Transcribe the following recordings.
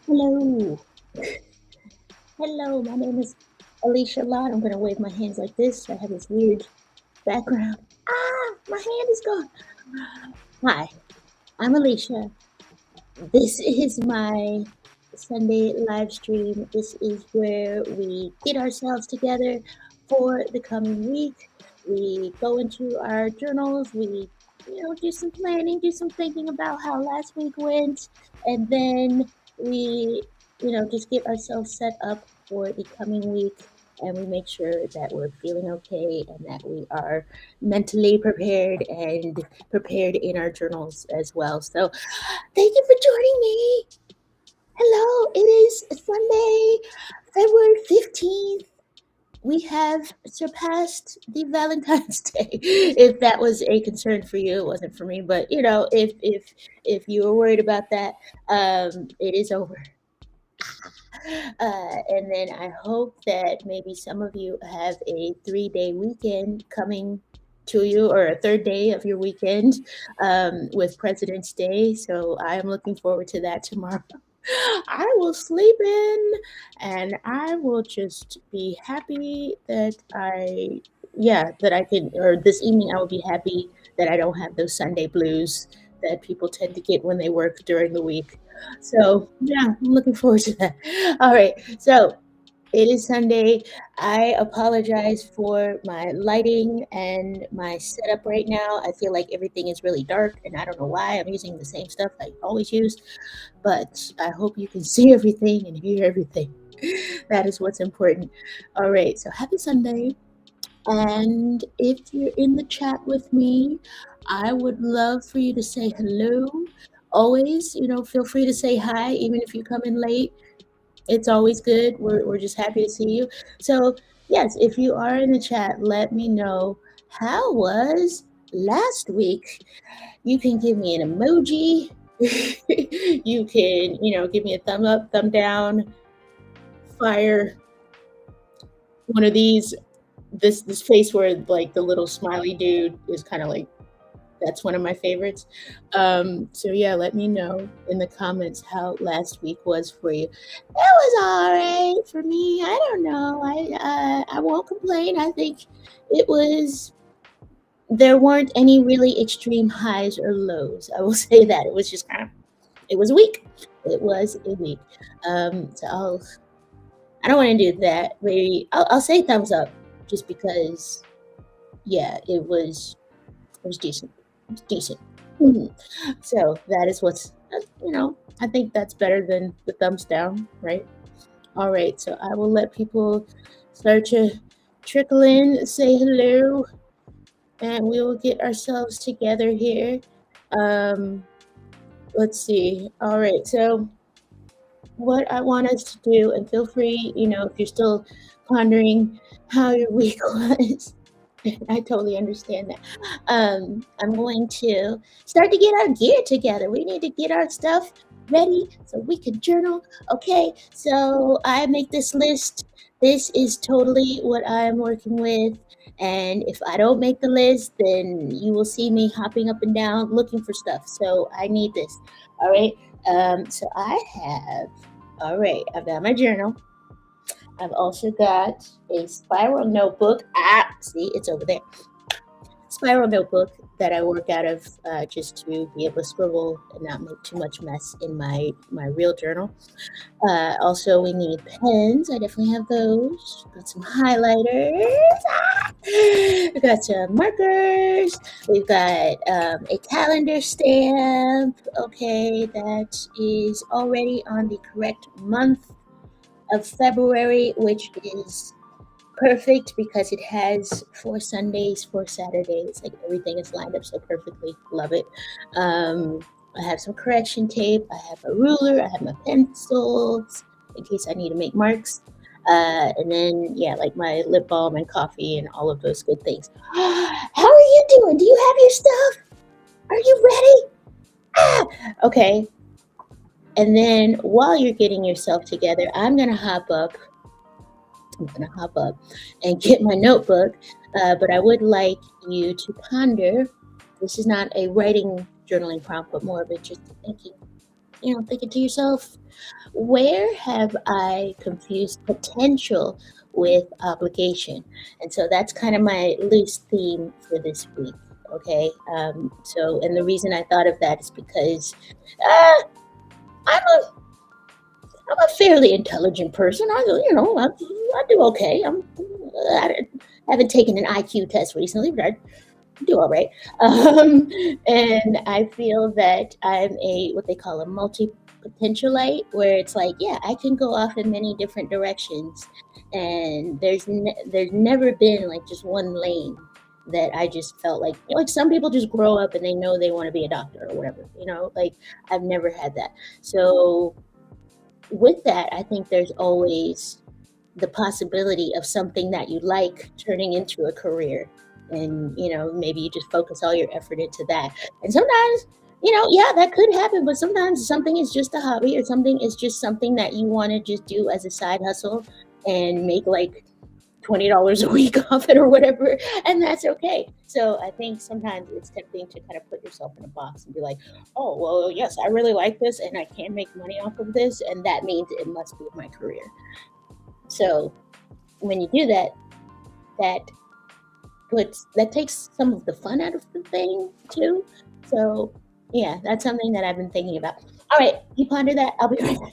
Hello. Hello, my name is Alicia Lott. I'm going to wave my hands like this. I have this weird background. My hand is gone. Hi, I'm Alicia. This is my Sunday live stream. This is where we get ourselves together for the coming week. We go into our journals. We do some planning, do some thinking about how last week went, and then we just get ourselves set up for the coming week. And we make sure that we're feeling okay and that we are mentally prepared and prepared in our journals as well. So, thank you for joining me. Hello, it is Sunday, February 15th. We have surpassed the Valentine's Day. If that was a concern for you, it wasn't for me. But if you were worried about that, it is over. And then I hope that maybe some of you have a 3 day weekend coming to you, or a third day of your weekend with President's Day. So I am looking forward to that tomorrow. I will sleep in and I will just be happy that I can, or this evening I will be happy that I don't have those Sunday blues that people tend to get when they work during the week. So, yeah, I'm looking forward to that. All right. So, it is Sunday. I apologize for my lighting and my setup right now. I feel like everything is really dark, and I don't know why. I'm using the same stuff I always use, but I hope you can see everything and hear everything. That is what's important. All right. So, happy Sunday. And if you're in the chat with me, I would love for you to say hello. Always, feel free to say hi, even if you come in late. It's always good. We're just happy to see you. So, yes, if you are in the chat, let me know how was last week. You can give me an emoji. You can, give me a thumb up, thumb down, fire one of these. This face where like the little smiley dude is kind of like, that's one of my favorites. So yeah, let me know in the comments how last week was for you. It was all right for me. I don't know. I won't complain. I think it was. There weren't any really extreme highs or lows. I will say that it was just kind of. It was a week. It was a week. So I don't want to do that. Maybe I'll say thumbs up just because. Yeah, it was decent. It's decent. Mhm. So that is I think that's better than the thumbs down, right? All right, so I will let people start to trickle in, say hello, and we will get ourselves together here. Um, let's see. All right, so what I want us to do, and feel free, if you're still pondering how your week was, I totally understand that. I'm going to start to get our gear together. We need to get our stuff ready so we can journal. Okay, so I make this list. This is totally what I'm working with. And if I don't make the list, then you will see me hopping up and down looking for stuff. So I need this. All right. So I have, all right, I've got my journal. I've also got a spiral notebook. See, it's over there. Spiral notebook that I work out of just to be able to scribble and not make too much mess in my real journal. Also, we need pens. I definitely have those. Got some highlighters. We got some markers. We've got a calendar stamp. Okay, that is already on the correct month of February, which is perfect because it has 4 Sundays, 4 Saturdays. Like everything is lined up so perfectly. Love it. Um, I have some correction tape. I have a ruler. I have my pencils in case I need to make marks. And then, yeah, like my lip balm and coffee and all of those good things. How are you doing? Do you have your stuff? Are you ready? Okay. And then while you're getting yourself together, I'm gonna hop up and get my notebook. But I would like you to ponder. This is not a writing journaling prompt, but more of a just thinking. thinking to yourself, where have I confused potential with obligation? And so that's kind of my loose theme for this week. Okay. And the reason I thought of that is because uh, I'm I'm a fairly intelligent person. I do okay. I haven't taken an IQ test recently, but I do all right. Um, and I feel that I'm a what they call a multi potentialite, where it's like, yeah, I can go off in many different directions, and there's never been like just one lane that I just felt like some people just grow up and they know they want to be a doctor or whatever, like I've never had that. So with that, I think there's always the possibility of something that you like turning into a career. And, maybe you just focus all your effort into that. And sometimes, yeah, that could happen, but sometimes something is just a hobby or something is just something that you want to just do as a side hustle and make like $20 a week off it or whatever, and that's okay. So I think sometimes it's tempting to kind of put yourself in a box and be like, oh, well, yes, I really like this and I can make money off of this, and that means it must be my career. So when you do that, that that takes some of the fun out of the thing too. So yeah, that's something that I've been thinking about. All right, you ponder that. I'll be right back.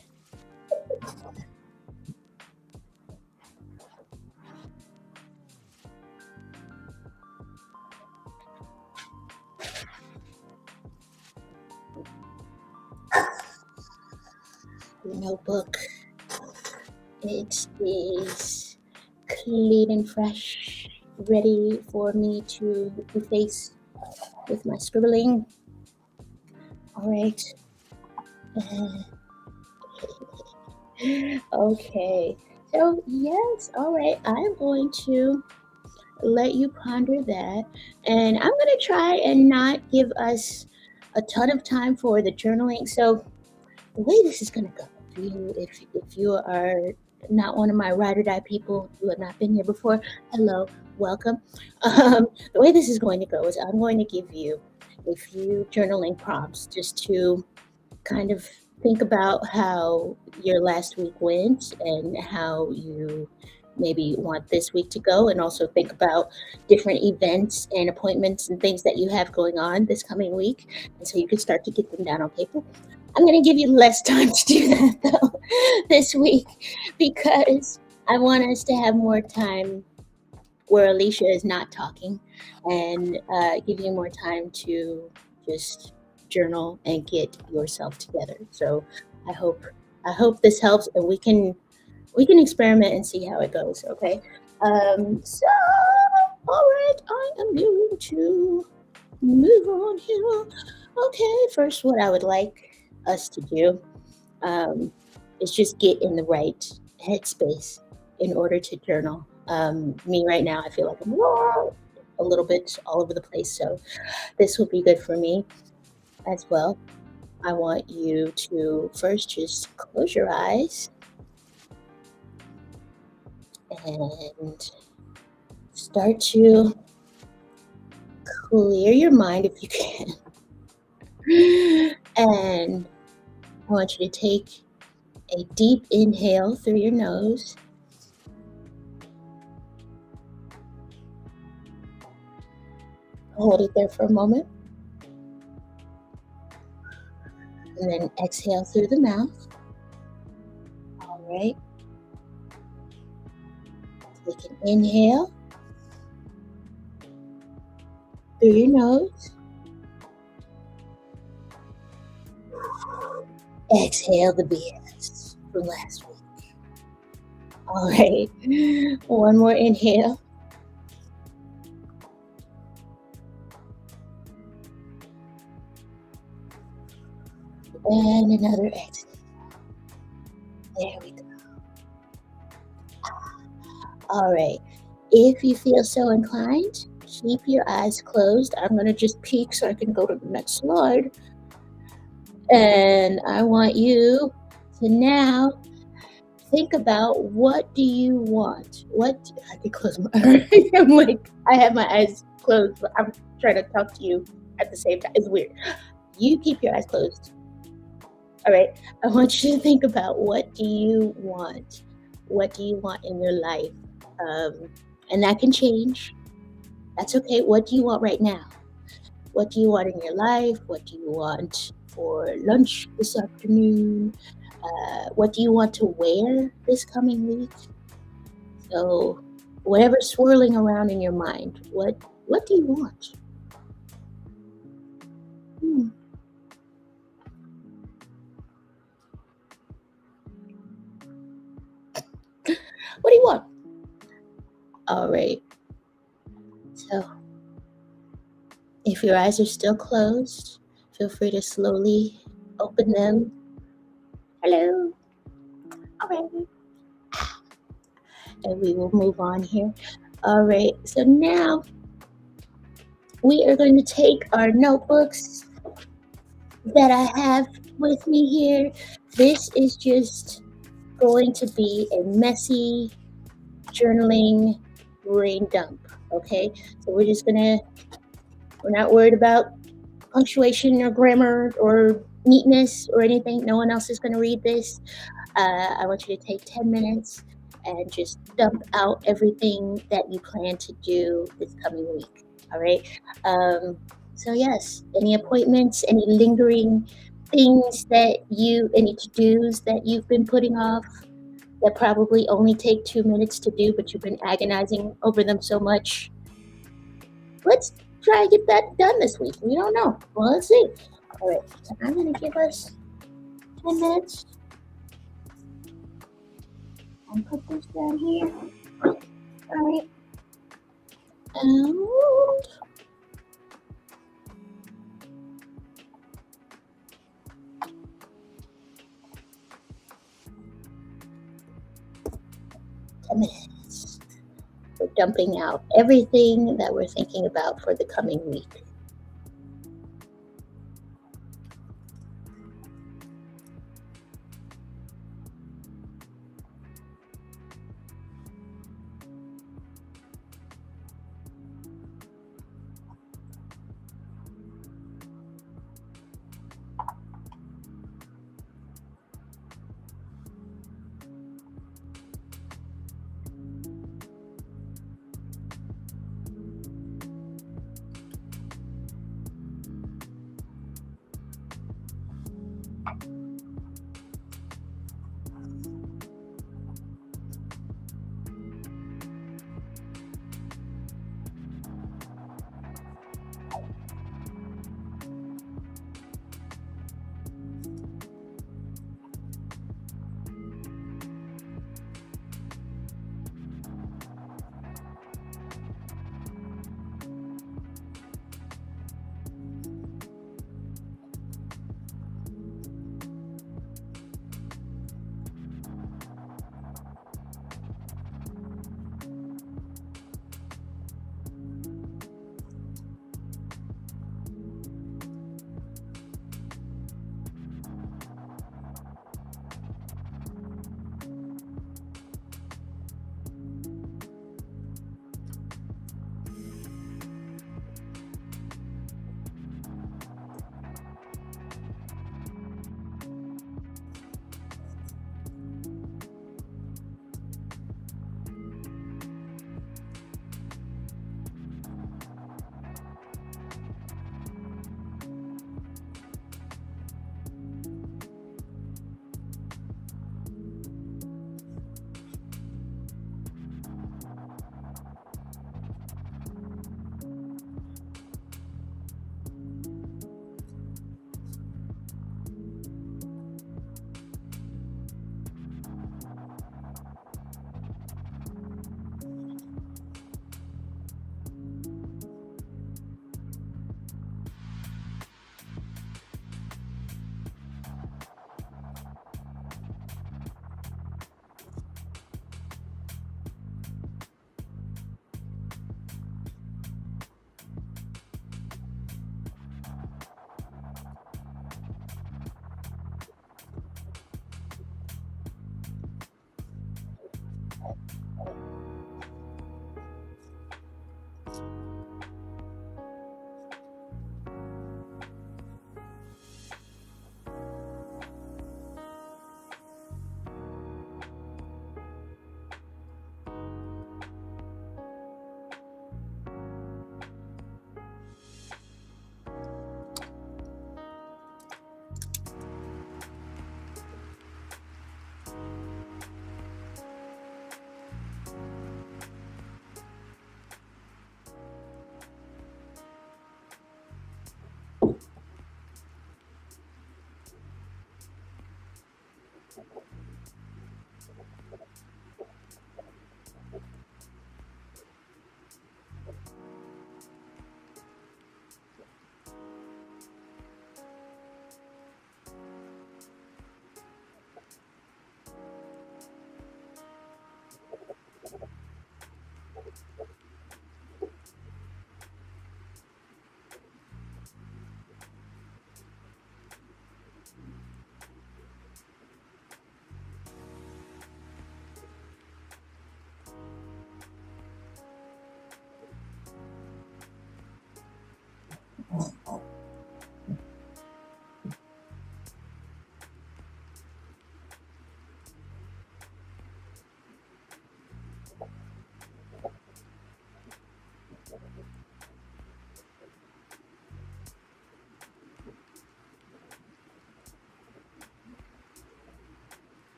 The notebook. It is clean and fresh, ready for me to efface with my scribbling. All right. Okay. So, yes, all right. I'm going to let you ponder that. And I'm going to try and not give us a ton of time for the journaling. So, the way this is going to go, if you are not one of my ride or die people, you have not been here before, hello, welcome. The way this is going to go is I'm going to give you a few journaling prompts just to kind of think about how your last week went and how you maybe want this week to go, and also think about different events and appointments and things that you have going on this coming week, and so you can start to get them down on paper. I'm going to give you less time to do that though this week, because I want us to have more time where Alicia is not talking, and give you more time to just journal and get yourself together. So I hope I hope this helps, and we can experiment and see how it goes. Okay. So all right, I am going to move on here. Okay, first, what I would like us to do is just get in the right headspace in order to journal. Me right now, I feel like I'm a little bit all over the place, so this will be good for me as well. I want you to first just close your eyes and start to clear your mind if you can. And I want you to take a deep inhale through your nose. Hold it there for a moment. And then exhale through the mouth. All right. Take an inhale through your nose. Exhale the BS from last week. All right. One more inhale. And another exhale. There we go. All right. If you feel so inclined, keep your eyes closed. I'm going to just peek so I can go to the next slide. And I want you to now think about, what do you want? I can close my eyes. I'm like, I have my eyes closed, but I'm trying to talk to you at the same time. It's weird. You keep your eyes closed. All right. I want you to think about what do you want? What do you want in your life? Um, and that can change. That's okay. What do you want right now? What do you want in your life? What do you want for lunch this afternoon? What do you want to wear this coming week? So, whatever's swirling around in your mind, what do you want? Hmm, what do you want? All right. So, if your eyes are still closed, feel free to slowly open them. Hello. All right. And we will move on here. All right. So now we are going to take our notebooks that I have with me here. This is just going to be a messy journaling brain dump. Okay. So we're not worried about punctuation or grammar or neatness or anything. No one else is going to read this. I want you to take 10 minutes and just dump out everything that you plan to do this coming week. All right. Um, so, yes, any appointments, any lingering things any to dos that you've been putting off that probably only take 2 minutes to do, but you've been agonizing over them so much. Let's try and get that done this week. We don't know. Well, let's see. All right. So, I'm going to give us 10 minutes and put this down here. All right. And 10 minutes. We're dumping out everything that we're thinking about for the coming week.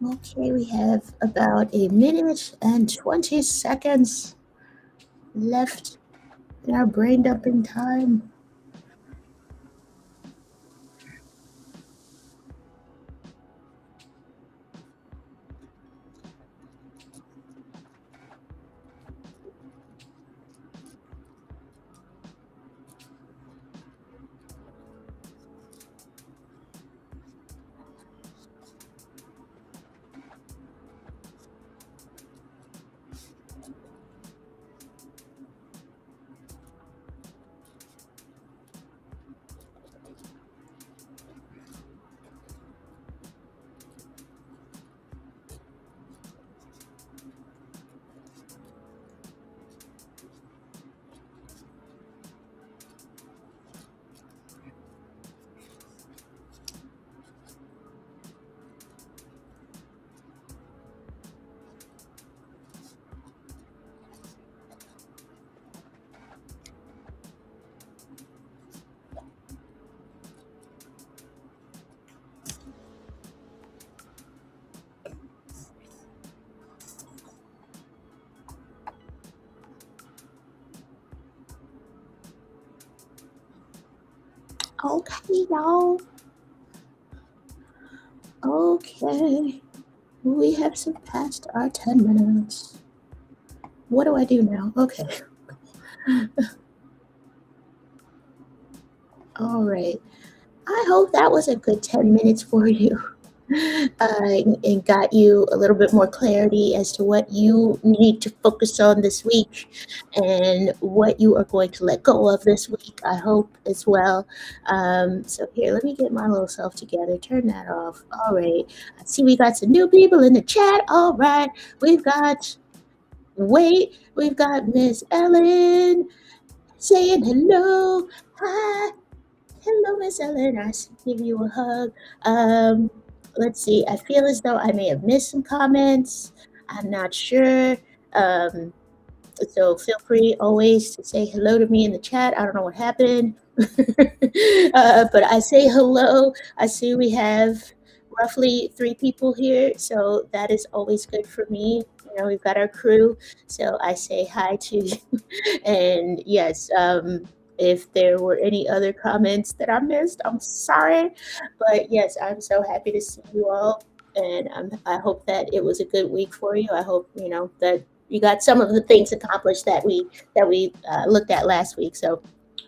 Okay, we have about a minute and 20 seconds left in our brain dumping time. Okay, y'all. Okay. We have surpassed our 10 minutes. What do I do now? Okay. All right. I hope that was a good 10 minutes for you. And got you a little bit more clarity as to what you need to focus on this week and what you are going to let go of this week, I hope as well. So, here, let me get my little self together. Turn that off. All right. I see we got some new people in the chat. All right. We've got, we've got Miss Ellen saying hello. Hi. Hello, Miss Ellen. I should give you a hug. Um, let's see. I feel as though I may have missed some comments. I'm not sure. Um, so feel free always to say hello to me in the chat. I don't know what happened, but I say hello. I see we have roughly 3 people here, so that is always good for me. You know, we've got our crew, so I say hi to you. And yes, if there were any other comments that I missed, I'm sorry. But yes, I'm so happy to see you all. And I hope that it was a good week for you. I hope, you know, that you got some of the things accomplished that we looked at last week. So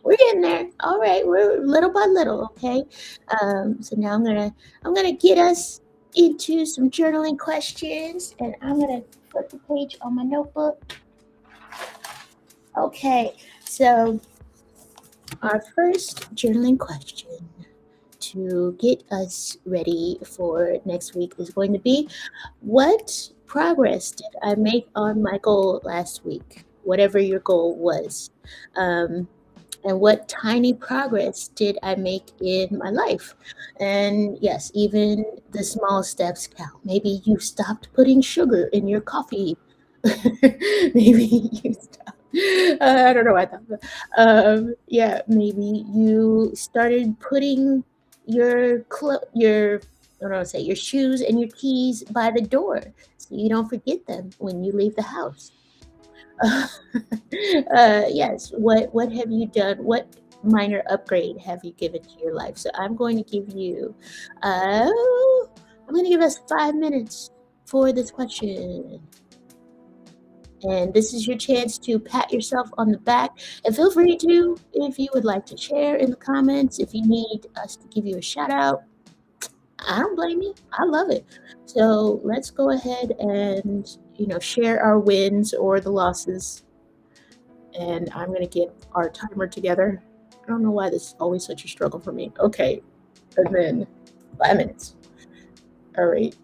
we're getting there. All right, we're little by little, okay. So now I'm gonna get us into some journaling questions, and I'm gonna flip the page on my notebook. Okay, so our first journaling question to get us ready for next week is going to be, what progress did I make on my goal last week? Whatever your goal was. Um, and what tiny progress did I make in my life? And yes, even the small steps count. Maybe you stopped putting sugar in your coffee. Maybe you stopped. I don't know why I thought that. Yeah, maybe you started putting your I don't know, say your shoes and your keys by the door so you don't forget them when you leave the house. Yes. What have you done? What minor upgrade have you given to your life? So I'm going to give you, uh, I'm going to give us 5 minutes for this question. And this is your chance to pat yourself on the back. And feel free to, if you would like to share in the comments, if you need us to give you a shout out, I don't blame you. I love it. So let's go ahead and, share our wins or the losses. And I'm going to get our timer together. I don't know why this is always such a struggle for me. Okay. And then 5 minutes. All right.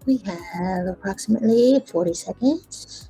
We have approximately 40 seconds.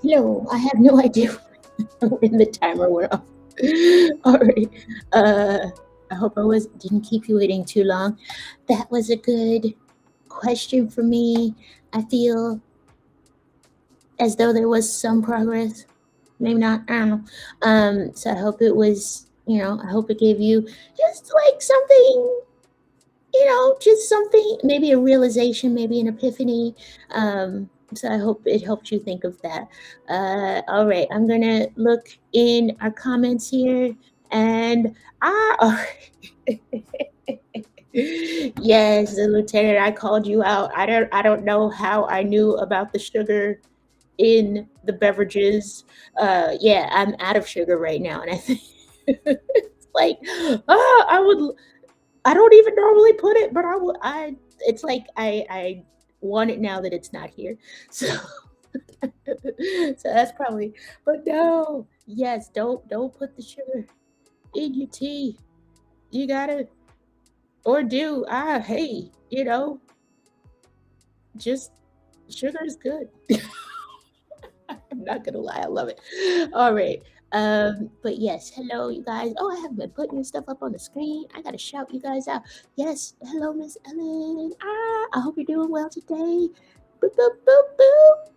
Hello, I have no idea when the timer went off. All right. Uh, I hope didn't keep you waiting too long. That was a good question for me. I feel as though there was some progress. Maybe not. I don't know. So I hope it was. I hope it gave you just like something. Just something. Maybe a realization. Maybe an epiphany. So I hope it helped you think of that. All right. I'm gonna look in our comments here, and ah. Yes, the lieutenant, I called you out. I don't know how I knew about the sugar in the beverages. Yeah, I'm out of sugar right now, and I think it's like, I don't even normally put it, but it's like I want it now that it's not here. So, so that's probably, but no, yes, don't put the sugar in your tea. You gotta, or do, hey, just sugar is good. I'm not gonna lie, I love it. All right. But yes, hello, you guys. Oh, I haven't been putting your stuff up on the screen. I gotta shout you guys out. Yes, hello, Miss Ellen. I hope you're doing well today. Boop boop boop boop.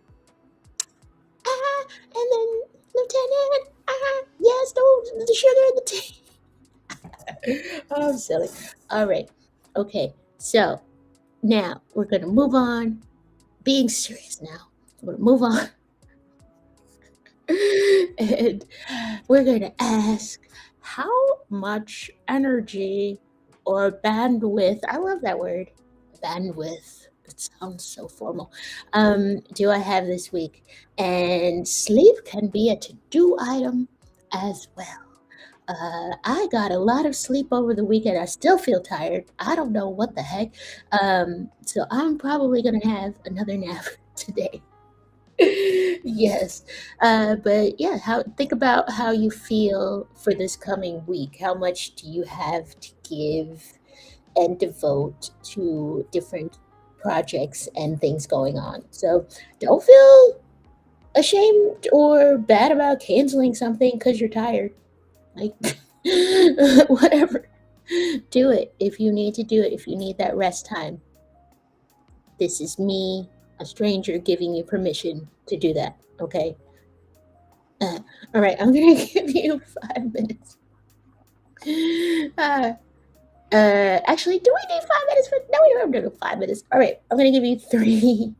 And then Lieutenant. Yes, the sugar in the tea. Oh, I'm silly. All right. Okay. So now we're gonna move on. Being serious now. We're gonna move on. And we're going to ask how much energy or bandwidth, I love that word, bandwidth, it sounds so formal, do I have this week? And sleep can be a to-do item as well. I got a lot of sleep over the weekend. I still feel tired. I don't know what the heck. So I'm probably going to have another nap today. Yes. But yeah, think about how you feel for this coming week. How much do you have to give and devote to different projects and things going on? So don't feel ashamed or bad about canceling something because you're tired. Like, whatever. Do it if you need to do it, if you need that rest time. This is me, a stranger, giving you permission to do that. Okay. All right, I'm gonna give you 5 minutes. Uh, actually, do we need 5 minutes? No, we don't do 5 minutes. All right, I'm gonna give you 3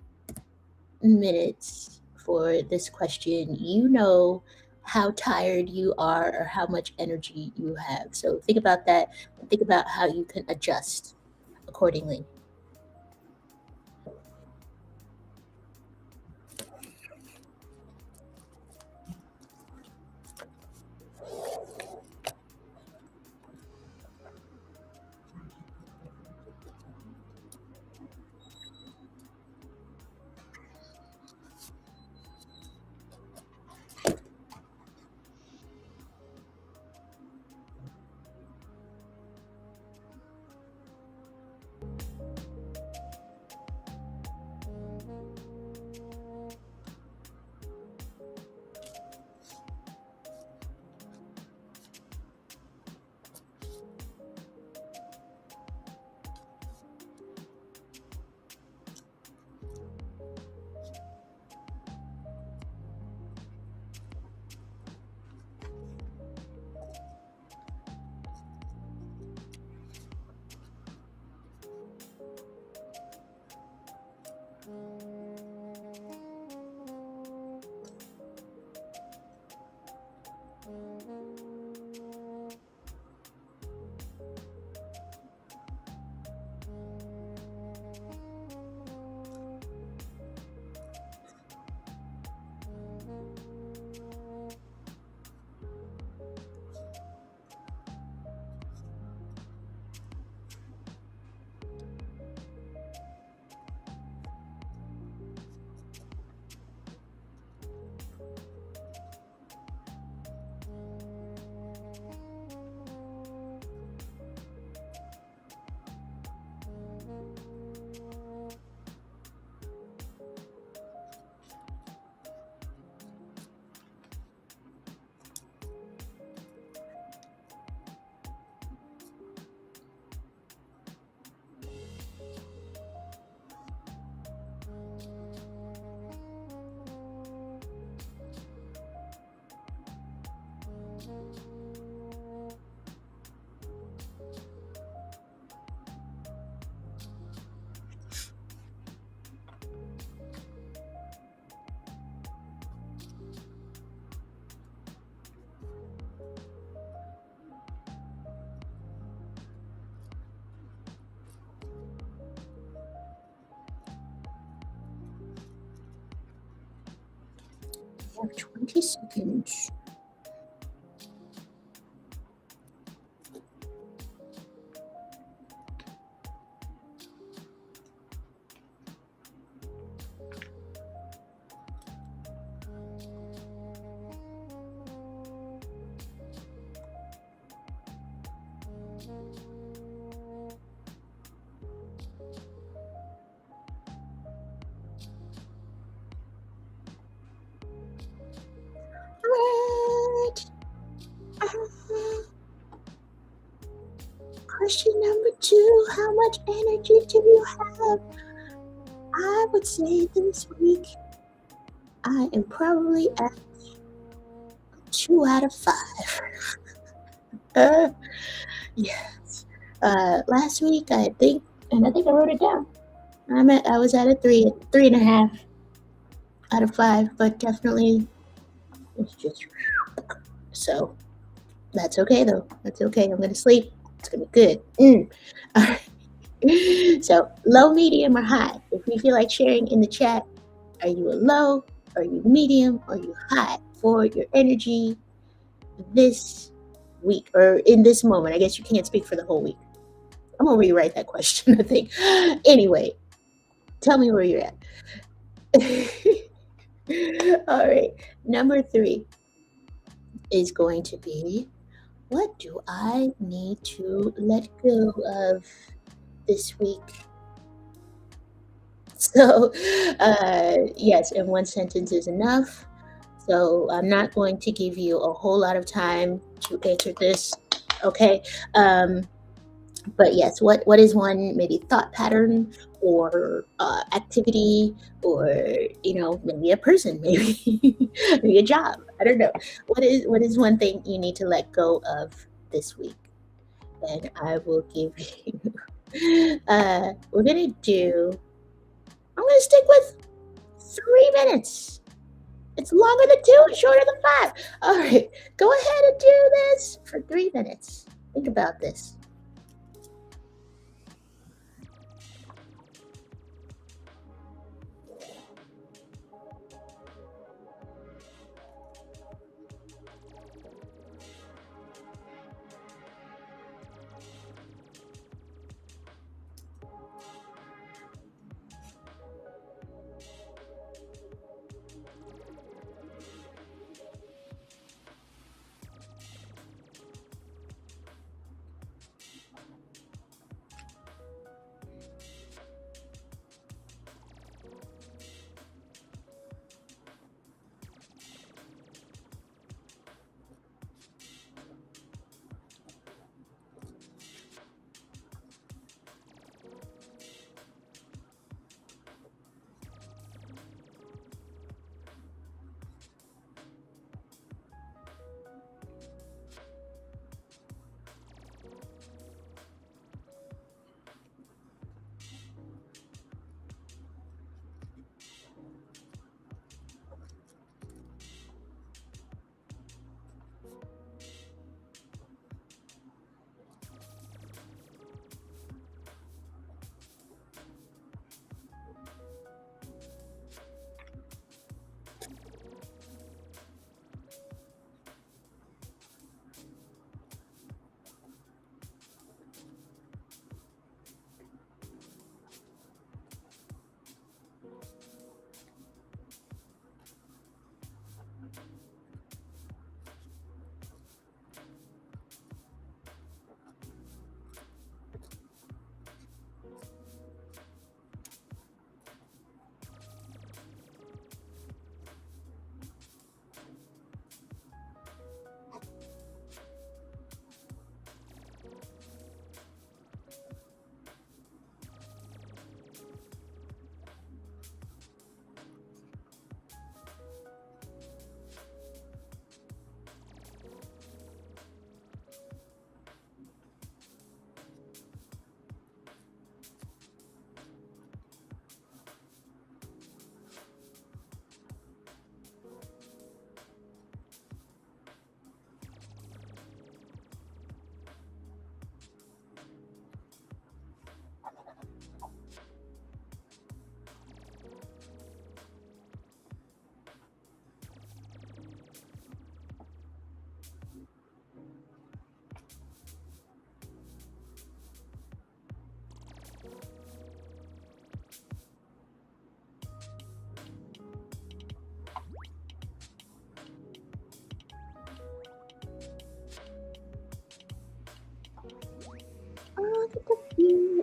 minutes for this question. You know how tired you are or how much energy you have. So think about that and think about how you can adjust accordingly. You have 20 seconds. Right. Question number 2, how much energy do you have? I would say this week I am probably at 2 out of 5. Uh, yes. Last week I think, and I think I wrote it down. I was at a 3.5 out of 5, but definitely it's just so that's okay though. That's okay. I'm gonna sleep. It's gonna be good. All right. So low, medium, or high. If you feel like sharing in the chat, are you a low? Are you medium? Are you high for your energy this week or in this moment? I guess you can't speak for the whole week. I'm gonna rewrite that question, I think. Anyway, tell me where you're at. All right. Number 3 is going to be, what do I need to let go of this week? So, yes, in one sentence is enough. So I'm not going to give you a whole lot of time to answer this. Okay. But yes, what is one maybe thought pattern or activity or maybe a person, maybe maybe a job. I don't know. What is one thing you need to let go of this week? And I will give you. We're gonna do. I'm gonna stick with 3 minutes. It's longer than 2 and shorter than 5. All right, go ahead and do this for 3 minutes. Think about this.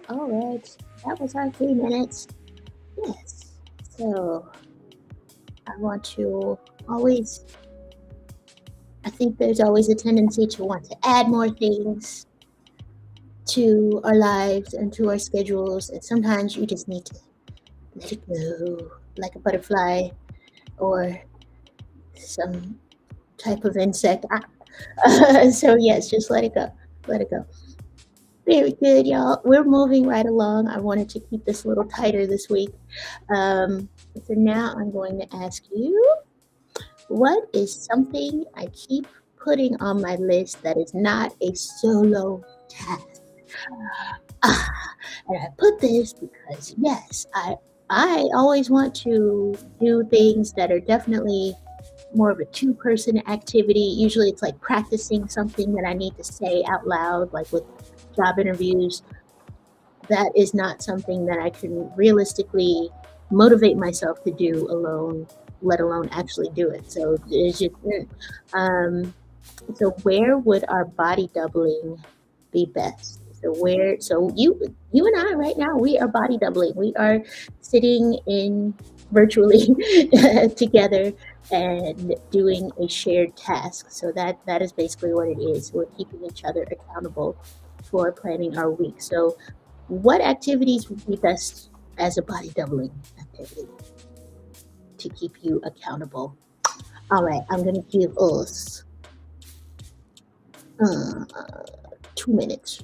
All right, that was our 3 minutes. Yes. So I want to always, I think there's always a tendency to want to add more things to our lives and to our schedules. And sometimes you just need to let it go like a butterfly or some type of insect. So, yes, just let it go. Let it go. Very good, y'all. We're moving right along. I wanted to keep this a little tighter this week. Um, so now I'm going to ask you, what is something I keep putting on my list that is not a solo task? And I put this because yes, I always want to do things that are definitely more of a two-person activity. Usually it's like practicing something that I need to say out loud, like with job interviews. That is not something that I can realistically motivate myself to do alone, let alone actually do it. So it's just, um, so where would our body doubling be best? So you and I right now, we are body doubling. We are sitting in virtually together and doing a shared task. So that is basically what it is. We're keeping each other accountable for planning our week. So what activities would be best as a body doubling activity to keep you accountable? All right, I'm gonna give us uh, 2 minutes.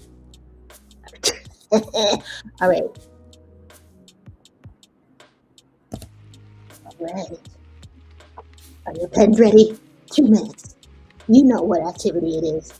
All right, all right. Are your pens ready? 2 minutes. You know what activity it is.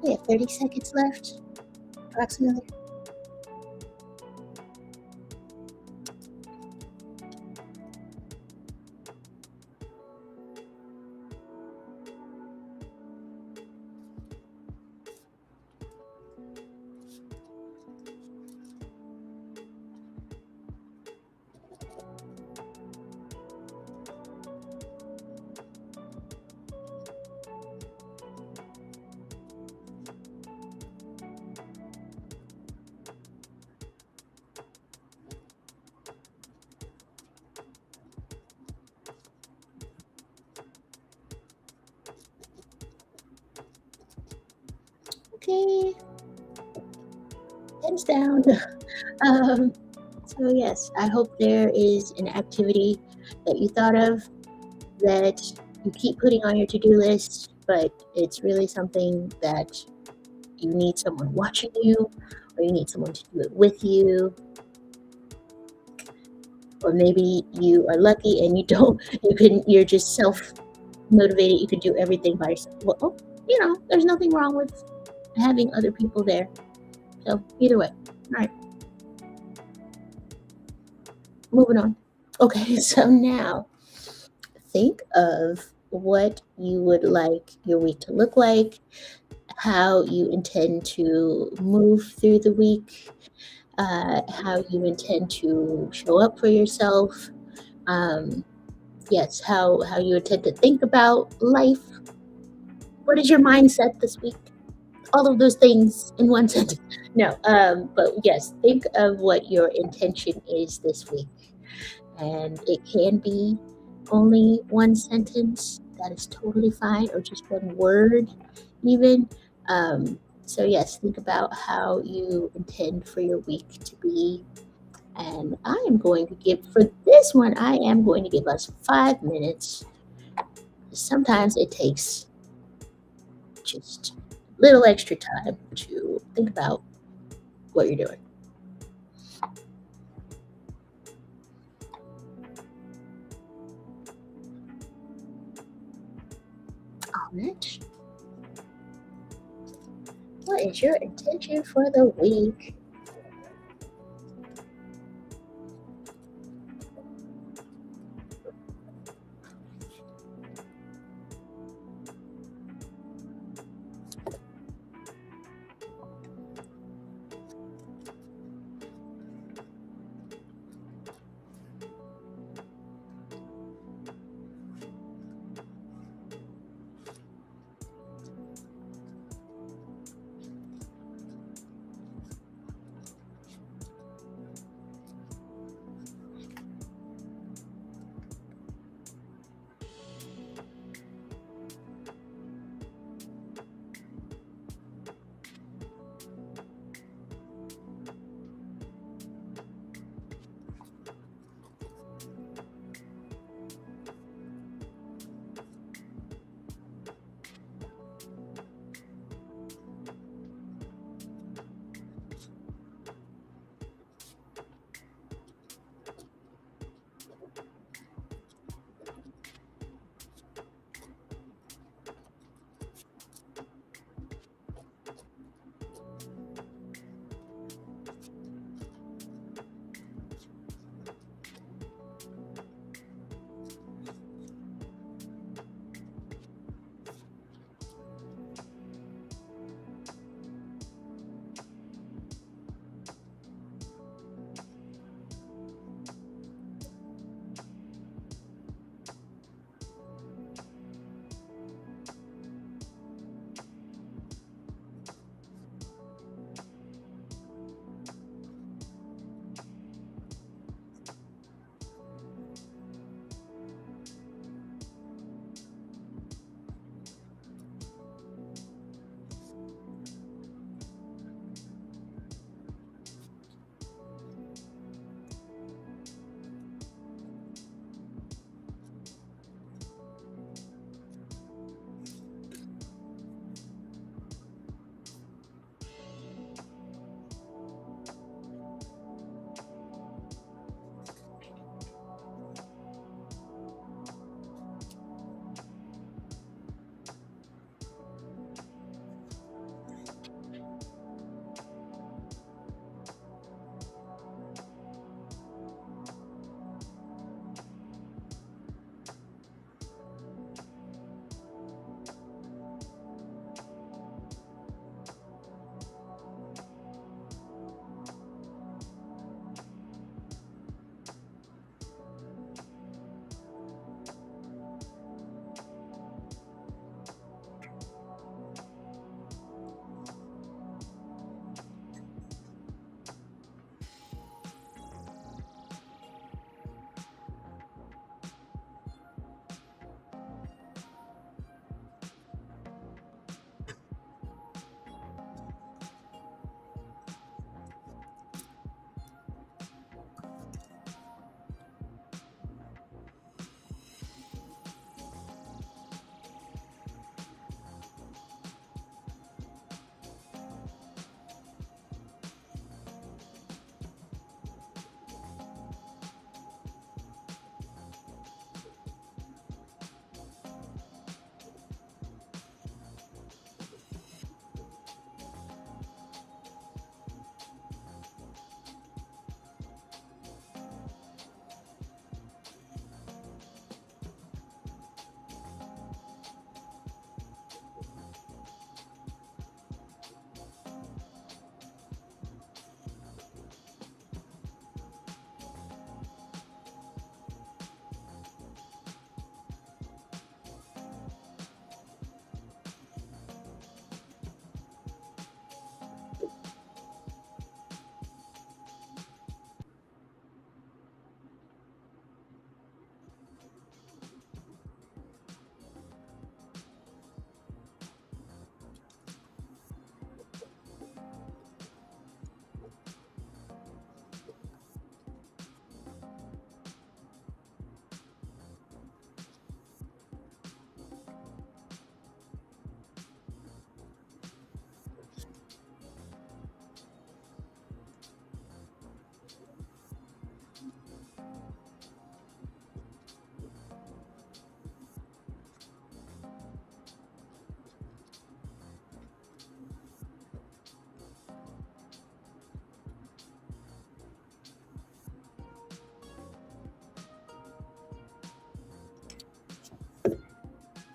We have 30 seconds left, approximately. Okay, hands down. um, so yes, I hope there is an activity that you thought of that you keep putting on your to-do list, but it's really something that you need someone watching you, or you need someone to do it with you, or maybe you are lucky and you don't. You're just self motivated. You can do everything by yourself. Well, oh, there's nothing wrong with having other people there. So either way, all right, moving on. Okay, so now think of what you would like your week to look like. how you intend to move through the week, how you intend to show up for yourself. Um, yes, how you intend to think about life. What is your mindset this week? All of those things in one sentence. No, but yes, think of what your intention is this week. And it can be only one sentence. That is totally fine, or just one word, even. So, yes, think about how you intend for your week to be. And I am going to give, for this one, I am going to give us 5 minutes. Sometimes it takes just a little extra time to think about what you're doing. All right. What is your intention for the week?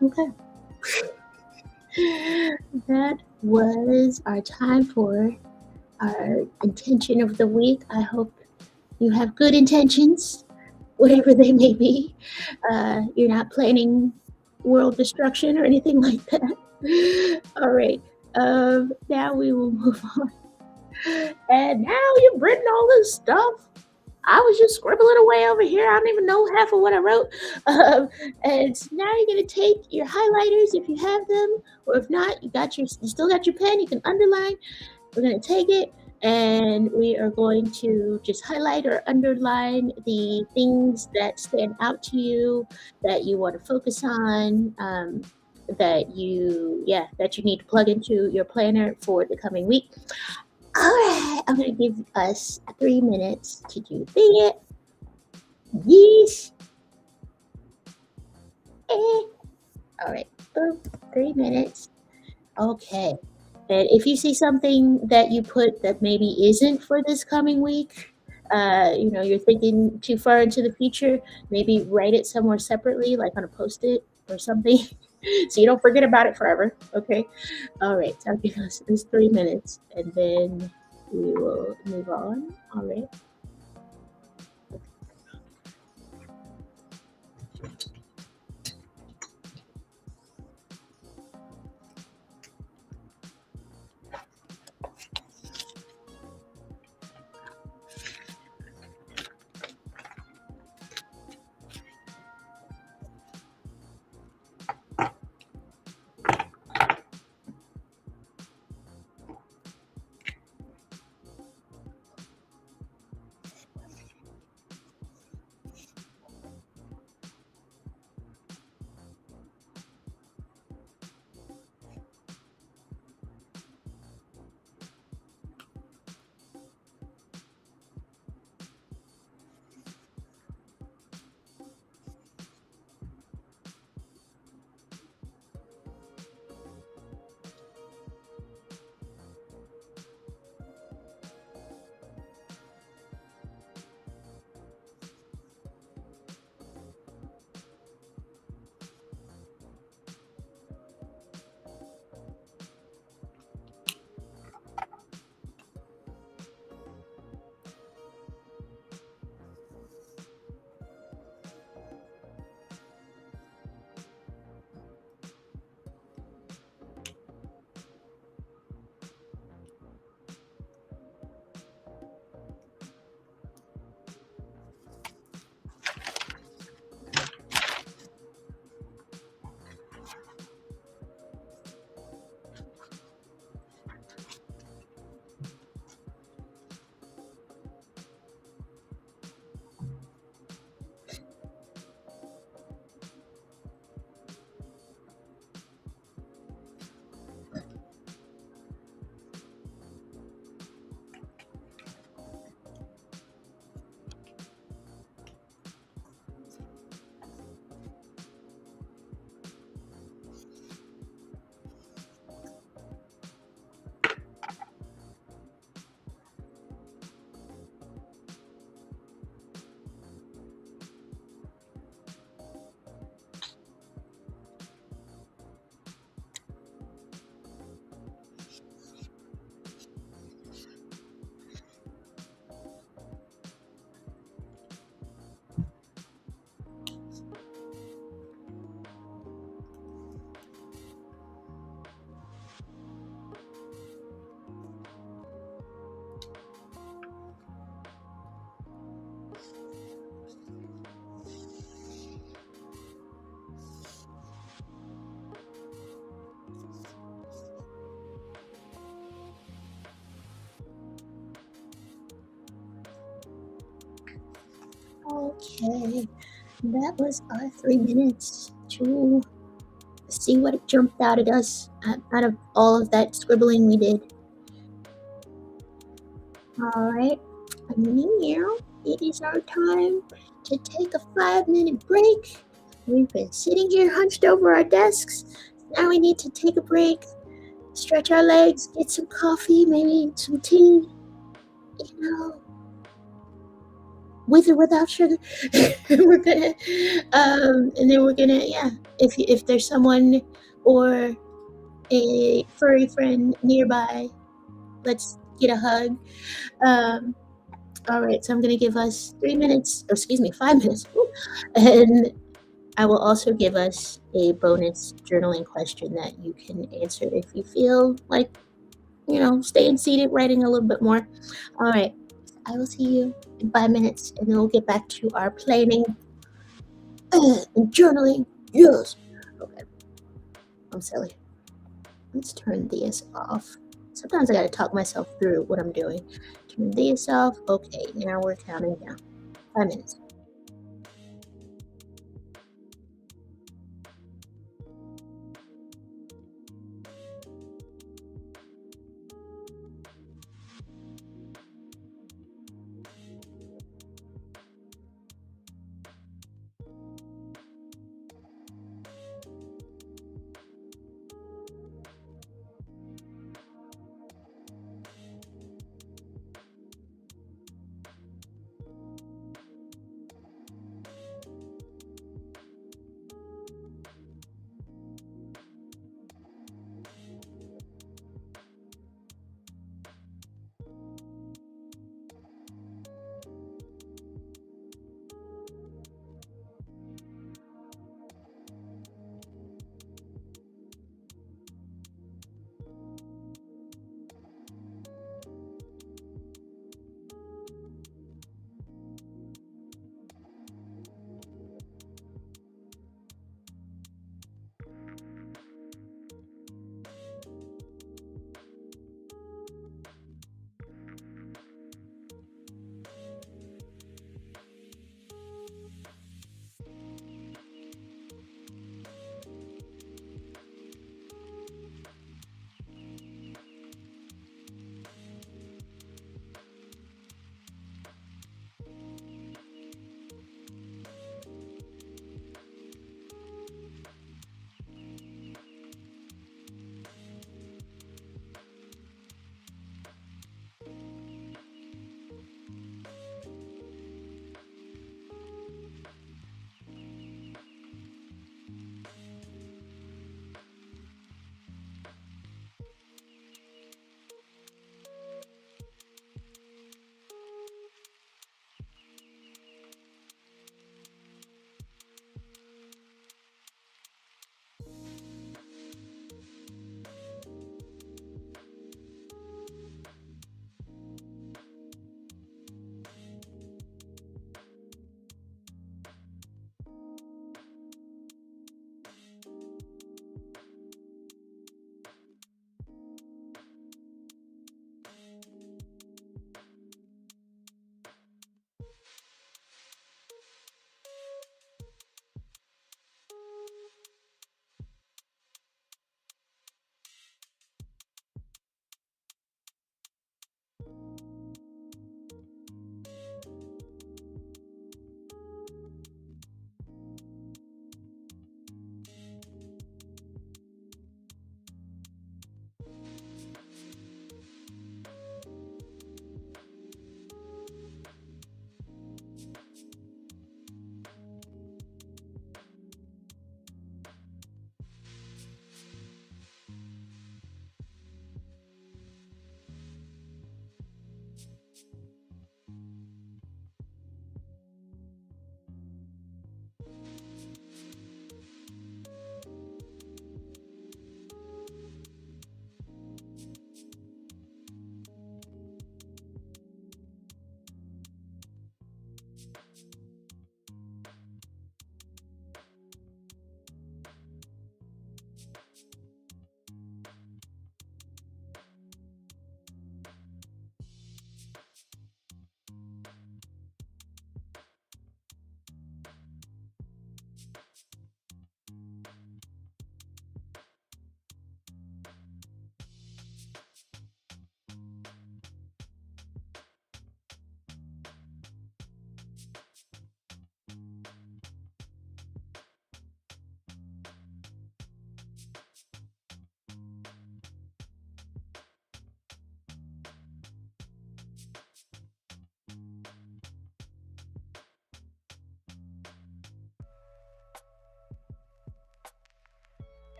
Okay. That was our time for our intention of the week. I hope you have good intentions, whatever they may be. You're not planning world destruction or anything like that. All right. Now we will move on. And now you've written all this stuff. I was just scribbling away over here. I don't even know half of what I wrote. Um, and so now you're gonna take your highlighters if you have them, or if not, you still got your pen. You can underline. We're gonna take it and we are going to just highlight or underline the things that stand out to you that you want to focus on. That you need to plug into your planner for the coming week. All right, I'm gonna give us 3 minutes to do that. Yes. Eh. All right. Boom. 3 minutes. Okay. And if you see something that you put that maybe isn't for this coming week, you're thinking too far into the future, maybe write it somewhere separately, like on a post-it or something, so you don't forget about it forever. Okay. All right. So I'll give us this 3 minutes, and then we will move on. All right. Okay, that was our 3 minutes to see what jumped out at us out of all of that scribbling we did. All right, now it is our time to take a 5 minute break. We've been sitting here hunched over our desks. Now we need to take a break, stretch our legs, get some coffee, maybe some tea, you know. with or without sugar. We're gonna, and then we're gonna, yeah. If there's someone or a furry friend nearby, let's get a hug. Um, all right, so I'm gonna give us 3 minutes, or excuse me, 5 minutes, and I will also give us a bonus journaling question that you can answer if you feel like, staying seated, writing a little bit more. All right, I will see you in 5 minutes, and then we'll get back to our planning and journaling. Yes. Okay, I'm silly. Let's turn this off. Sometimes I gotta talk myself through what I'm doing. Turn this off. Okay, now we're counting down. 5 minutes.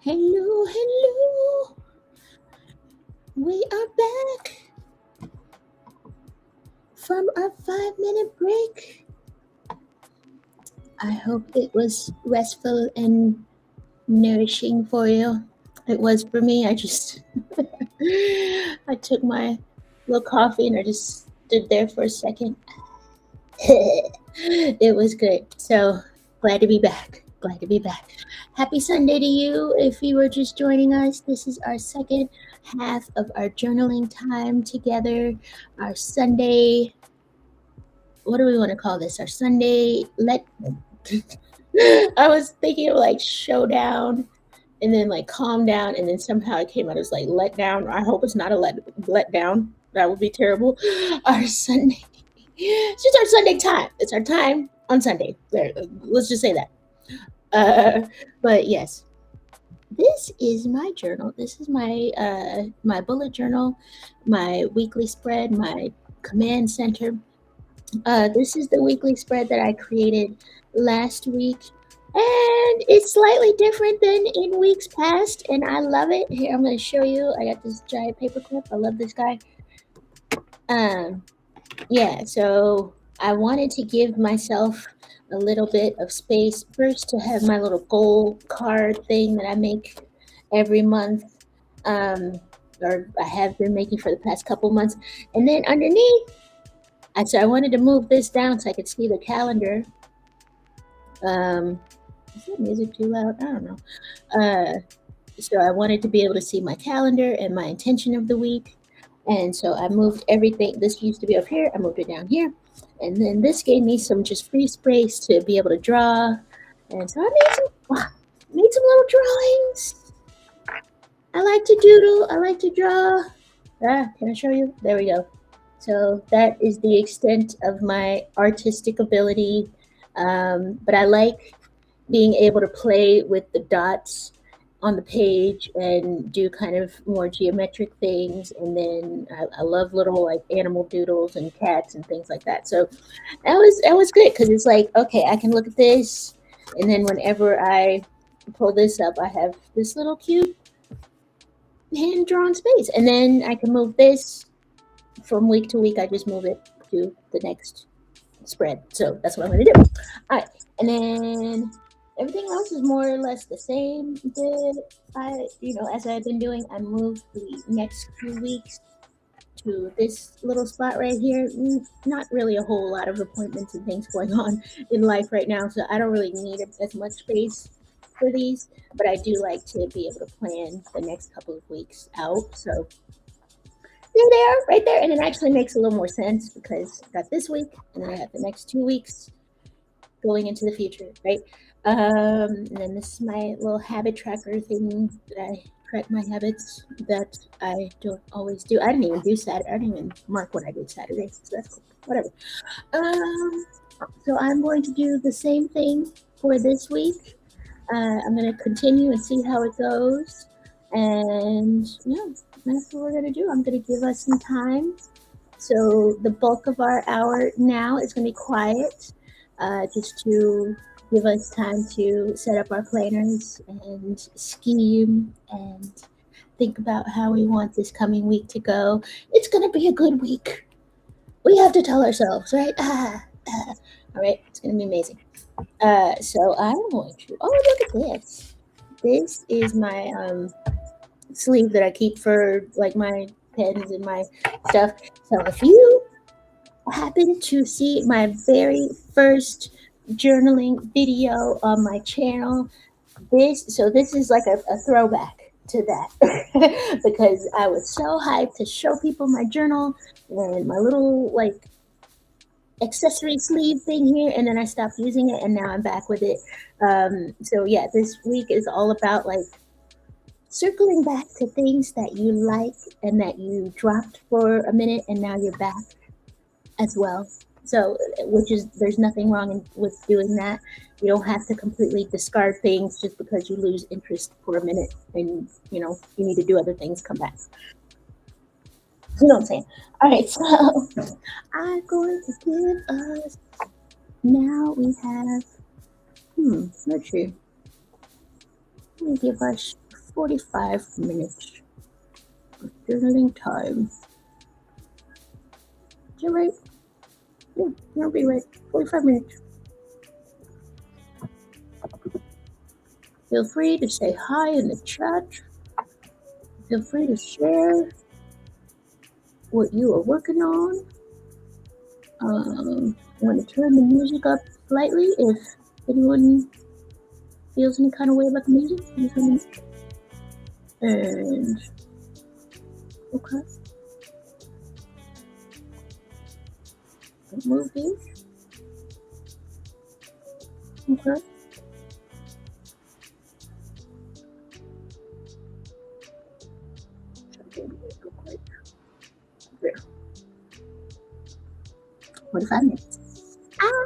Hello, hello. We are back from our 5 minute break. I hope it was restful and nourishing for you. It was for me. I took my little coffee and I just stood there for a second. It was good. So glad to be back. Glad to be back. Happy Sunday to you. If you were just joining us, this is our second half of our journaling time together. Our Sunday, what do we want to call this? Our Sunday let. I was thinking of like showdown and then like calm down, and then somehow it came out as like let down. I hope it's not a let down. That would be terrible. Our Sunday. It's just our Sunday time. It's our time on Sunday. There, let's just say that. But yes, this is my journal. This is my bullet journal, my weekly spread, my command center. This is the weekly spread that I created last week, and it's slightly different than in weeks past, and I love it. Here, I'm going to show you. I got this giant paperclip. I love this guy. Yeah, so I wanted to give myself a little bit of space first to have my little goal card thing that I make every month, or I have been making for the past couple months, and then underneath, I wanted to move this down so I could see the calendar. Is that music too loud? I don't know. So I wanted to be able to see my calendar and my intention of the week. And so I moved everything. This used to be up here. I moved it down here. And then this gave me some just free space to be able to draw. And so I made some little drawings. I like to doodle. I like to draw. Can I show you? There we go. So that is the extent of my artistic ability. But I like being able to play with the dots on the page and do kind of more geometric things. And then I love little like animal doodles and cats and things like that. So that was good because it's like, okay, I can look at this. And then whenever I pull this up, I have this little cute hand-drawn space. And then I can move this from week to week. I just move it to the next spread. So that's what I'm going to do. All right. And then everything else is more or less the same. As I've been doing, I moved the next few weeks to this little spot right here. Not really a whole lot of appointments and things going on in life right now, so I don't really need as much space for these, but I do like to be able to plan the next couple of weeks out. So there they are, right there, and it actually makes a little more sense because I got this week, and then I have the next 2 weeks going into the future, right? And then this is my little habit tracker thing that I track my habits that I don't always do. I didn't even do Saturday. I didn't even mark what I did Saturday, so that's cool. Whatever. So I'm going to do the same thing for this week. I'm going to continue and see how it goes. And yeah, that's what we're going to do. I'm going to give us some time. So the bulk of our hour now is going to be quiet, just to give us time to set up our planners and scheme and think about how we want this coming week to go. It's going to be a good week. We have to tell ourselves, right? All right, it's going to be amazing. So I'm going to, look at this. This is my sleeve that I keep for like my pens and my stuff. So if you happen to see my very first journaling video on my channel, this is like a throwback to that because I was so hyped to show people my journal and my little like accessory sleeve thing here, and then I stopped using it and now I'm back with it. So yeah, this week is all about like circling back to things that you like and that you dropped for a minute and now you're back as well. So, there's nothing wrong with doing that. You don't have to completely discard things just because you lose interest for a minute and, you need to do other things, come back. You know what I'm saying? All right, so I'm going to give us, now we have, let's see. Let me give us 45 minutes of journaling time. Is that right? Yeah, you'll be right. 45 minutes. Feel free to say hi in the chat. Feel free to share what you are working on. I want to turn the music up slightly if anyone feels any kind of way about the music. And okay, move these. Okay. There. 45 minutes. Ah!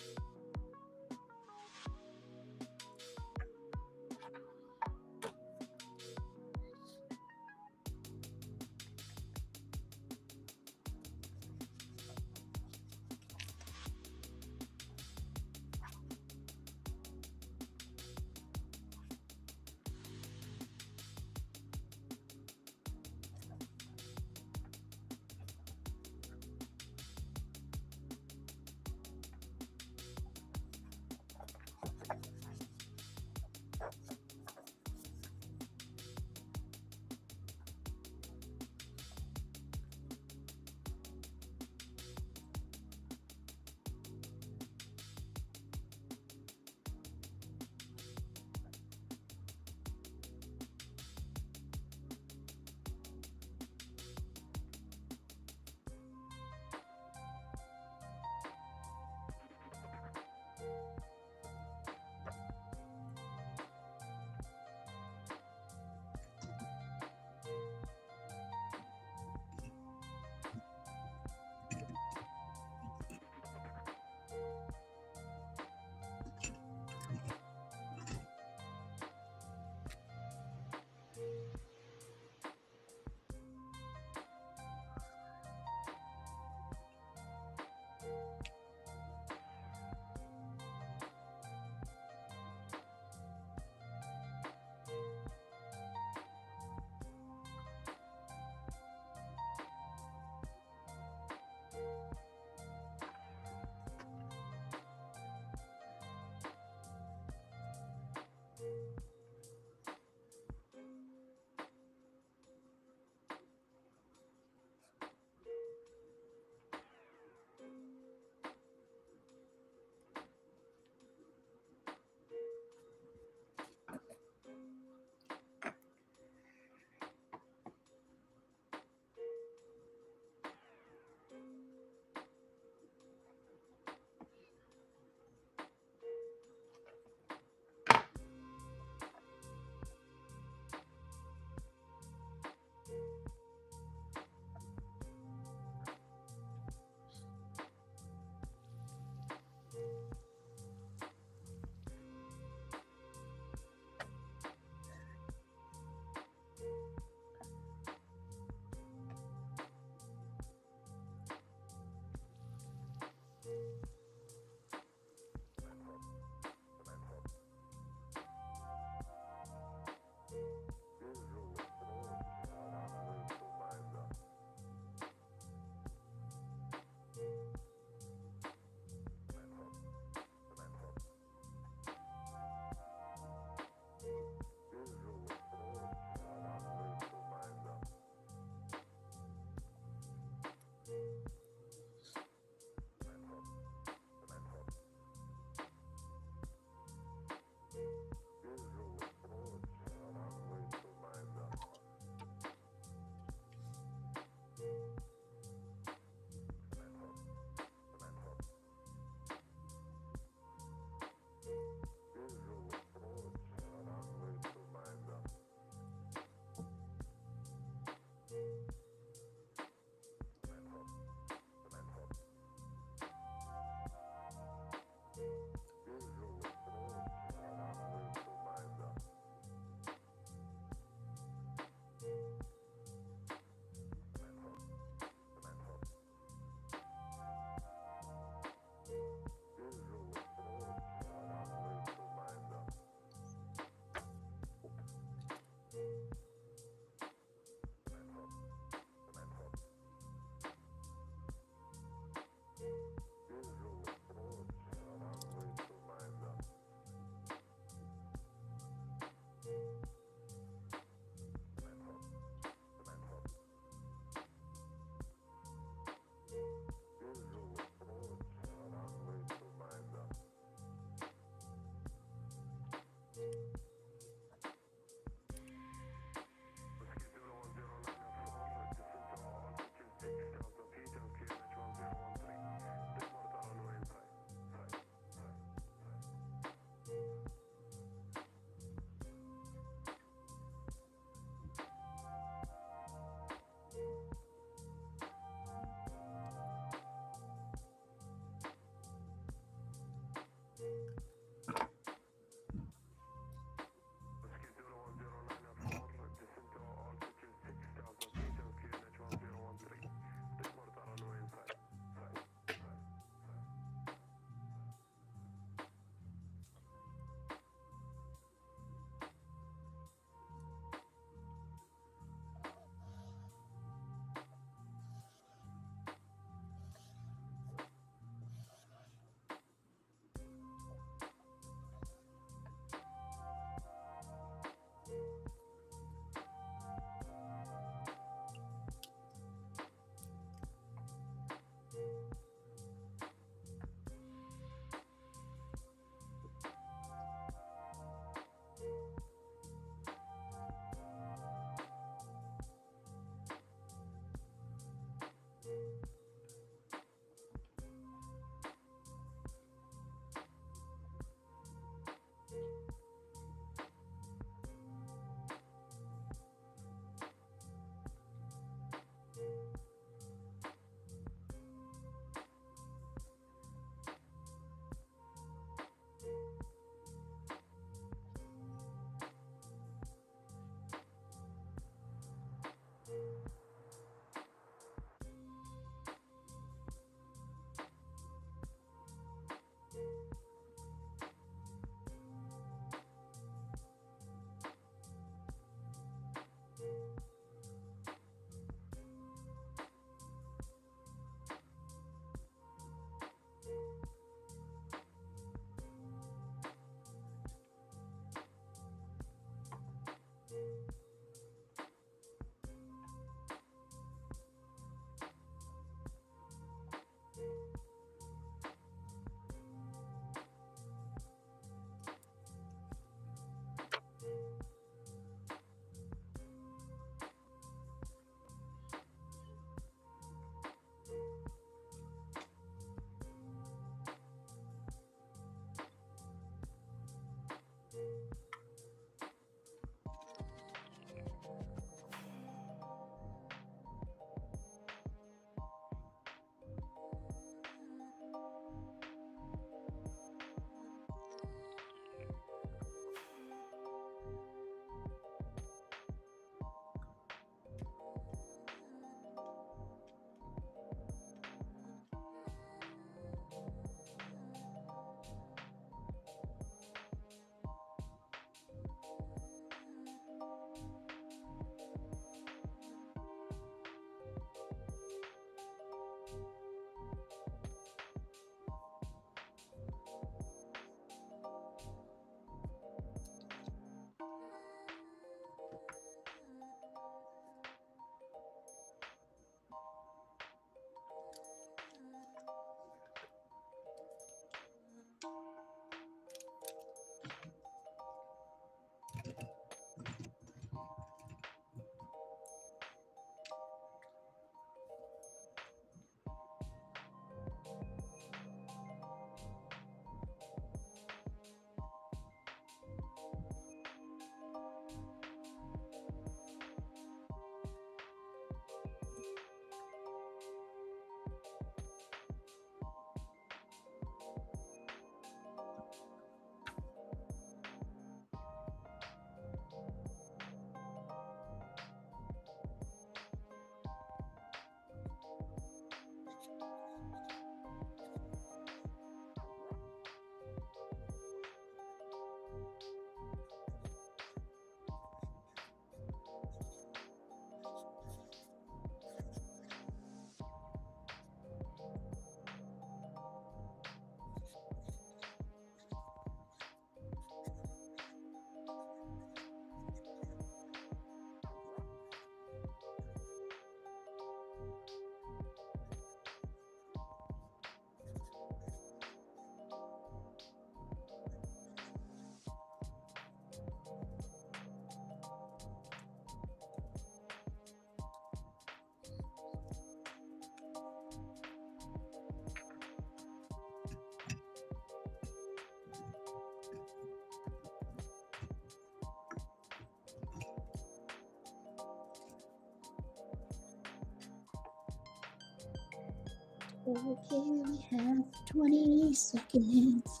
Okay, we have 20 seconds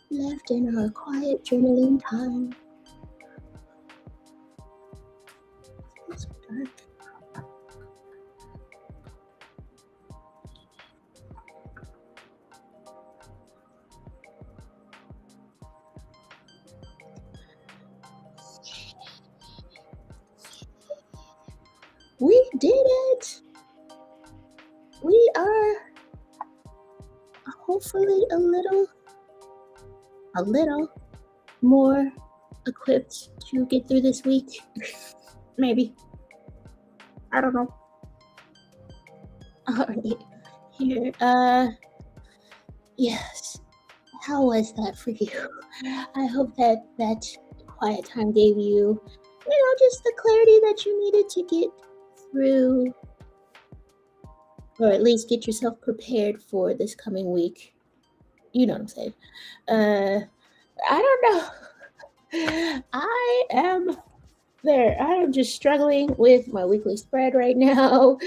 left in our quiet journaling time. It's dark. We did it! We are hopefully a little more equipped to get through this week. Maybe. I don't know. All right. Here. Yes. How was that for you? I hope that that quiet time gave you, just the clarity that you needed to get through, or at least get yourself prepared for this coming week. You know what I'm saying? Uh, I don't know. I am there. I am just struggling with my weekly spread right now.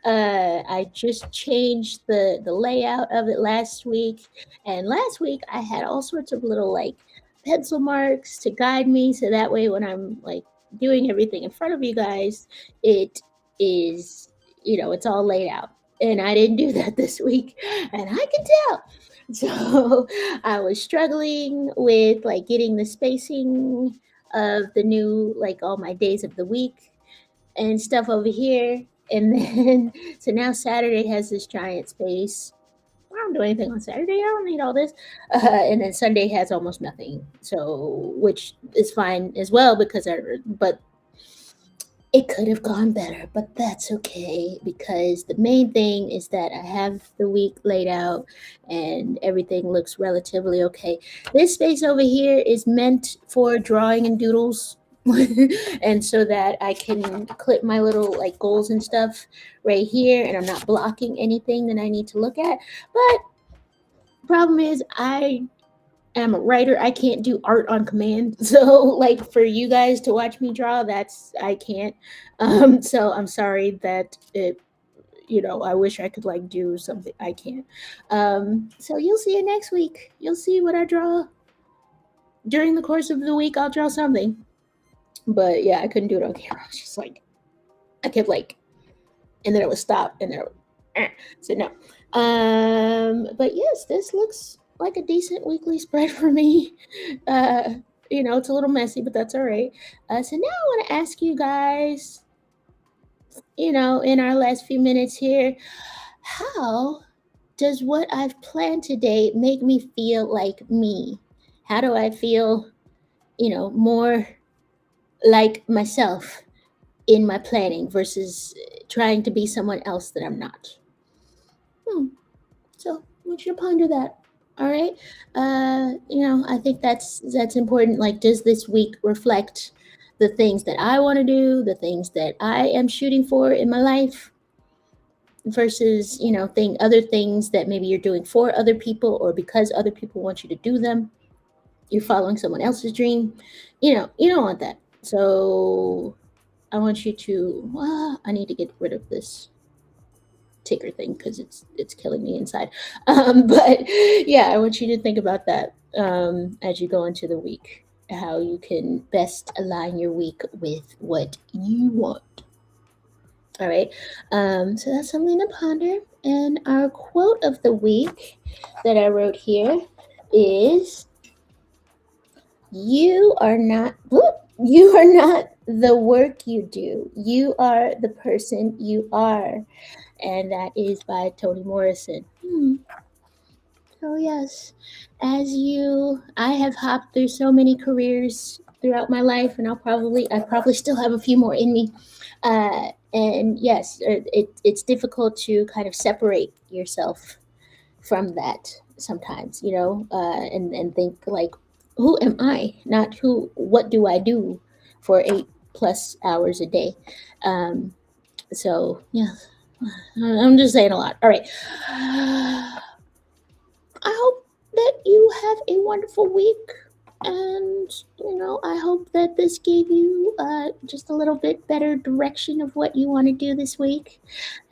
I just changed the layout of it last week, and last week I had all sorts of little like pencil marks to guide me, so that way when I'm like doing everything in front of you guys, it is it's all laid out. And I didn't do that this week, and I can tell. So I was struggling with like getting the spacing of the new like all my days of the week and stuff over here. And then so now Saturday has this giant space. I don't do anything on Saturday. I don't need all this. And then Sunday has almost nothing. So which is fine as well because but it could have gone better, but that's okay because the main thing is that I have the week laid out and everything looks relatively okay. This space over here is meant for drawing and doodles. And so that I can clip my little like goals and stuff right here and I'm not blocking anything that I need to look at. But problem is I am a writer. I can't do art on command. So like for you guys to watch me draw, that's I can't. So I'm sorry that I wish I could like do something. I can't. So you'll see it next week. You'll see what I draw. During the course of the week, I'll draw something. But yeah, I couldn't do it on camera. I was just like I kept like and then it would stop and then it would so no. But yes, this looks like a decent weekly spread for me. Uh, it's a little messy, but that's all right. So now I want to ask you guys, in our last few minutes here, how does what I've planned today make me feel like me? How do I feel, more like myself in my planning versus trying to be someone else that I'm not? So I want you to ponder that. All right. I think that's important. Like, does this week reflect the things that I want to do, the things that I am shooting for in my life, versus other things that maybe you're doing for other people or because other people want you to do them. You're following someone else's dream. You don't want that. So I want you to. I need to get rid of this ticker thing because it's killing me inside. But yeah, I want you to think about that as you go into the week, how you can best align your week with what you want. All right. So that's something to ponder. And our quote of the week that I wrote here is you are not the work you do. You are the person you are. And that is by Toni Morrison. So yes, I have hopped through so many careers throughout my life, and I probably still have a few more in me. And yes, it's difficult to kind of separate yourself from that sometimes, and think like, who am I? Not what do I do for 8+ hours a day? So yeah, I'm just saying a lot. All right. I hope that you have a wonderful week. And, I hope that this gave you just a little bit better direction of what you want to do this week.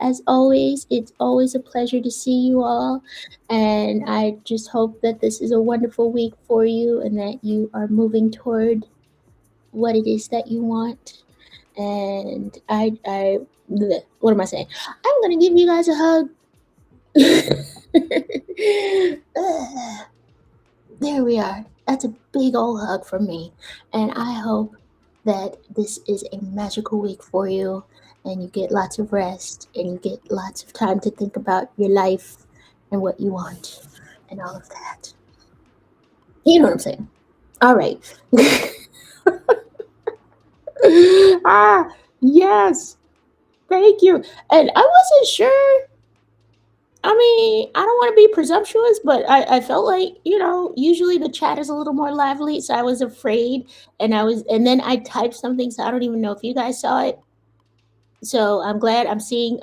As always, it's always a pleasure to see you all. And I just hope that this is a wonderful week for you and that you are moving toward what it is that you want. And what am I saying? I'm going to give you guys a hug. There we are. That's a big old hug from me. And I hope that this is a magical week for you and you get lots of rest and you get lots of time to think about your life and what you want and all of that. You know what I'm saying? All right. Ah, yes. Thank you. And I wasn't sure. I mean, I don't want to be presumptuous, but I felt like, usually the chat is a little more lively, so I was afraid and then I typed something, so I don't even know if you guys saw it. So I'm glad I'm seeing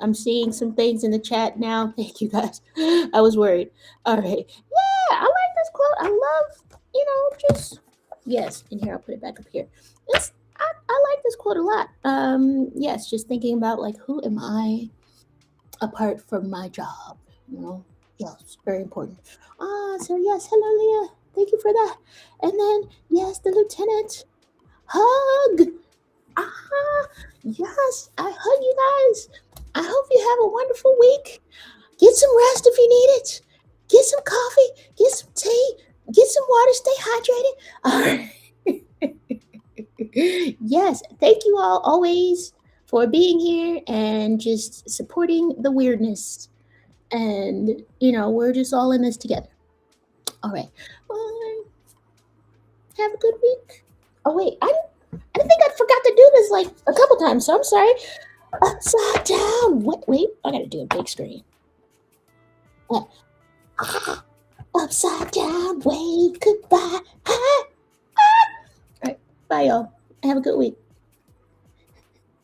some things in the chat now. Thank you guys. I was worried. All right. Yeah, I like this quote. I love, just yes, and here I'll put it back up here. I like this quote a lot. Yes, just thinking about like who am I apart from my job, you know. Yes, very important. So yes, hello Leah. Thank you for that. And then yes, the lieutenant. Hug. Ah, yes, I hug you guys. I hope you have a wonderful week. Get some rest if you need it. Get some coffee. Get some tea. Get some water. Stay hydrated. All right. Yes, thank you all always for being here and just supporting the weirdness. And we're just all in this together. All right. Well, have a good week. Oh wait, I think I forgot to do this like a couple times, so I'm sorry. Upside down. Wait, I gotta do a big screen. Uh, Upside down, wave goodbye. All right, bye y'all. Have a good week.